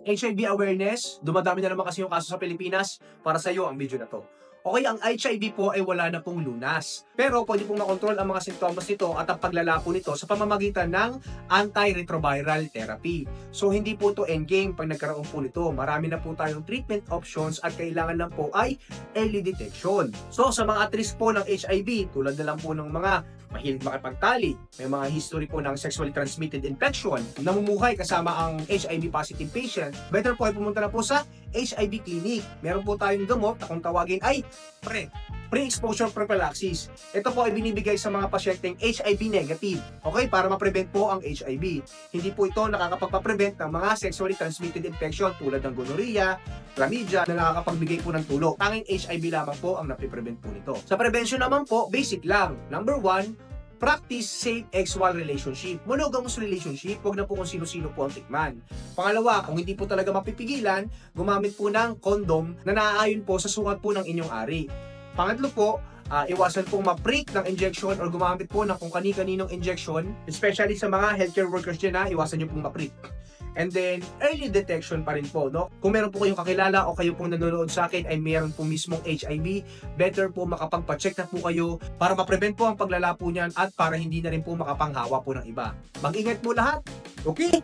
HIV awareness, dumadami na naman kasi yung kaso sa Pilipinas. Para sa iyo ang video na to. Okay, ang HIV po ay wala na pong lunas. Pero pwede pong makontrol ang mga sintomas nito at ang paglala po nito sa pamamagitan ng antiretroviral therapy. So hindi po to endgame pag nagkaroon po nito. Marami na po tayong treatment options at kailangan lang po ay early detection. So sa mga at risk po ng HIV, tulad na lang po ng mga mahilig makipagtali, may mga history po ng sexually transmitted infection, namumuhay kasama ang HIV positive patient, better po ay pumunta na po sa HIV clinic. Meron po tayong gamot na kung tawagin ay pre-exposure prophylaxis. Ito po ay binibigay sa mga pasyenteng HIV negative, okay, para ma-prevent po ang HIV. Hindi po ito nakakapagpa-prevent ng mga sexually transmitted infection tulad ng gonorrhea, chlamydia na nakakapagbigay po ng tulog. Tanging HIV lamang po ang napiprevent po nito. Sa prevention naman po, basic lang. Number 1, practice safe sexual relationship. Monogamous relationship, huwag na po kung sino-sino po ang tikman. Pangalawa, kung hindi po talaga mapipigilan, gumamit po ng condom na naaayon po sa sukat po ng inyong ari. Pangatlo po, iwasan pong ma-prick ng injection or gumamit po ng kung kani-kaninong injection, especially sa mga healthcare workers dyan iwasan nyo pong ma-prick. And then, early detection pa rin po, no? Kung meron po kayong kakilala o kayo pong nanonood sa akin ay meron po mismong HIV, better po makapagpa-check na po kayo para ma-prevent po ang paglala po niyan at para hindi na rin po makapanghawa po ng iba. Mag-ingat po lahat, okay?